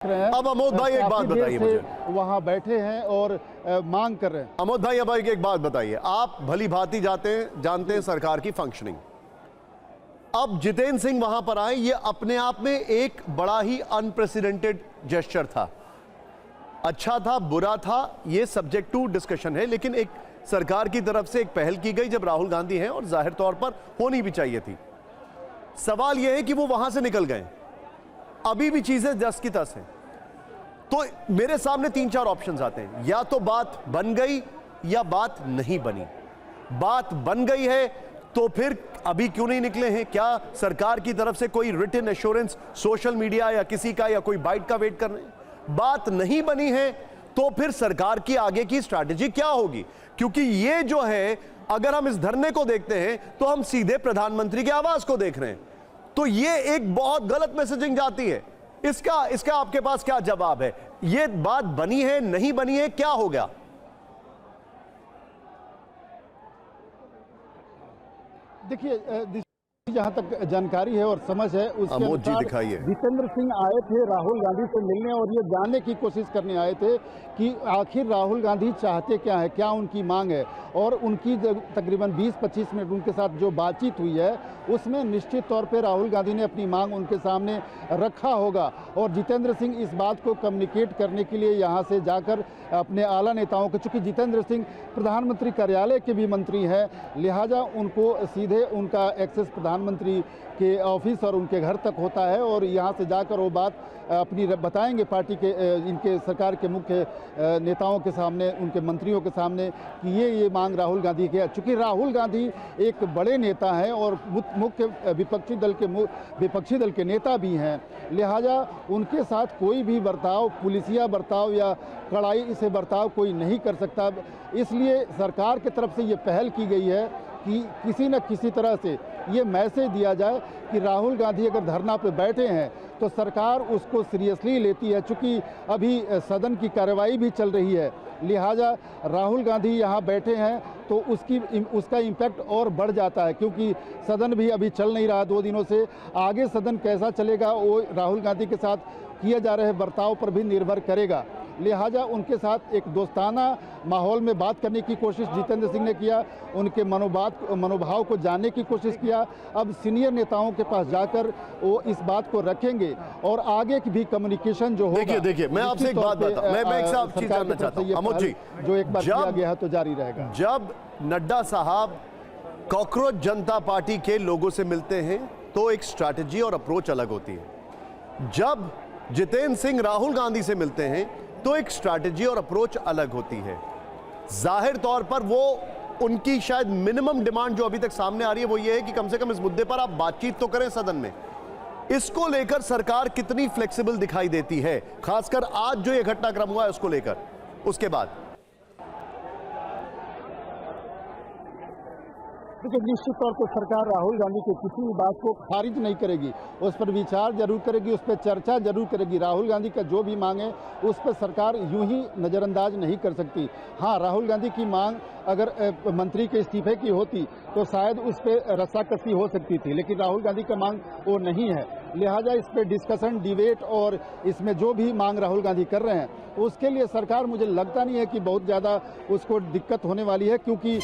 अब अमोद भाई एक बात बताइए मुझे, वहां बैठे हैं और मांग कर रहे हैं। अमोद भाई अब एक बात बताइए, आप भली भांति जानते हैं सरकार की फंक्शनिंग। अब जितेंद्र सिंह वहां पर आए, ये अपने आप में एक बड़ा ही अनप्रेसिडेंटेड जेस्चर था। अच्छा था, बुरा था, ये सब्जेक्ट टू डिस्कशन है, लेकिन एक सरकार की तरफ से एक पहल की गई जब राहुल गांधी हैं और जाहिर तौर पर होनी भी चाहिए थी। सवाल यह है कि वो वहां से निकल गए, अभी भी चीजें दस की तस हैं। तो मेरे सामने 3-4 ऑप्शंस आते हैं, या तो बात बन गई या बात नहीं बनी। बात बन गई है तो फिर अभी क्यों नहीं निकले हैं? क्या सरकार की तरफ से कोई रिटन एश्योरेंस सोशल मीडिया या किसी का या कोई बाइट का वेट कर रहे हैं? बात नहीं बनी है तो फिर सरकार की आगे की स्ट्रैटेजी क्या होगी? क्योंकि ये जो है, अगर हम इस धरने को देखते हैं तो हम सीधे प्रधानमंत्री के आवास को देख रहे हैं, तो ये एक बहुत गलत मैसेजिंग जाती है। इसका आपके पास क्या जवाब है? ये बात बनी है, नहीं बनी है, क्या हो गया? देखिए, जहां तक जानकारी है और समझ है उसके अनुसार जितेंद्र सिंह आए थे राहुल गांधी से मिलने और ये जानने की कोशिश करने आए थे कि आखिर राहुल गांधी चाहते क्या है, क्या उनकी मांग है। और उनकी तकरीबन 20-25 मिनट उनके साथ जो बातचीत हुई है उसमें निश्चित तौर पे राहुल गांधी ने अपनी मांग उनके सामने रखा होगा। और जितेंद्र सिंह इस बात को कम्युनिकेट करने के लिए यहाँ से जाकर अपने आला नेताओं को, चूँकि जितेंद्र सिंह प्रधानमंत्री कार्यालय के भी मंत्री हैं, लिहाजा उनको सीधे उनका एक्सेस प्रधानमंत्री के ऑफिस और उनके घर तक होता है और यहाँ से जाकर वो बात अपनी बताएंगे पार्टी के, इनके सरकार के मुख्य नेताओं के सामने, उनके मंत्रियों के सामने कि ये मांग राहुल गांधी की है। चूँकि राहुल गांधी एक बड़े नेता हैं और मुख्य विपक्षी दल के नेता भी हैं, लिहाजा उनके साथ कोई भी बर्ताव, पुलिसिया बर्ताव या कड़ाई से बर्ताव कोई नहीं कर सकता। इसलिए सरकार की तरफ से ये पहल की गई है कि किसी न किसी तरह से ये मैसेज दिया जाए कि राहुल गांधी अगर धरना पे बैठे हैं तो सरकार उसको सीरियसली लेती है। चूँकि अभी सदन की कार्रवाई भी चल रही है, लिहाजा राहुल गांधी यहाँ बैठे हैं तो उसका इम्पैक्ट और बढ़ जाता है, क्योंकि सदन भी अभी चल नहीं रहा 2 दिनों से। आगे सदन कैसा चलेगा वो राहुल गांधी के साथ किए जा रहे बर्ताव पर भी निर्भर करेगा। लिहाजा उनके साथ एक दोस्ताना माहौल में बात करने की कोशिश जितेंद्र सिंह ने किया, उनके मनोभाव को जानने की कोशिश किया। अब सीनियर नेताओं के पास जाकर वो इस बात को रखेंगे और आगे की भी कम्युनिकेशन जो होगा। देखिए मैं आपसे एक बात बताता हूं, मैं एक चीज जानना चाहता हूं अमोद जी, जो एक बार किया गया है तो जारी रहेगा। जब नड्डा साहब कॉकरोच जनता पार्टी के लोगों से मिलते हैं तो एक स्ट्रैटेजी और अप्रोच अलग होती है। जब जितेंद्र सिंह राहुल गांधी से मिलते हैं तो एक स्ट्रैटेजी और अप्रोच अलग होती है। जाहिर तौर पर वो उनकी शायद मिनिमम डिमांड जो अभी तक सामने आ रही है वो ये है कि कम से कम इस मुद्दे पर आप बातचीत तो करें सदन में। इसको लेकर सरकार कितनी फ्लेक्सिबल दिखाई देती है, खासकर आज जो ये घटनाक्रम हुआ है उसको लेकर? उसके बाद देखिए, निश्चित तौर पर सरकार राहुल गांधी की किसी भी बात को खारिज नहीं करेगी, उस पर विचार जरूर करेगी, उस पर चर्चा जरूर करेगी। राहुल गांधी का जो भी मांग है उस पर सरकार यूं ही नज़रअंदाज नहीं कर सकती। हाँ, राहुल गांधी की मांग अगर मंत्री के इस्तीफे की होती तो शायद उस पर रस्साकसी हो सकती थी, लेकिन राहुल गांधी का मांग वो नहीं है। लिहाजा इस पर डिस्कशन, डिबेट और इसमें जो भी मांग राहुल गांधी कर रहे हैं उसके लिए सरकार, मुझे लगता नहीं है कि बहुत ज़्यादा उसको दिक्कत होने वाली है, क्योंकि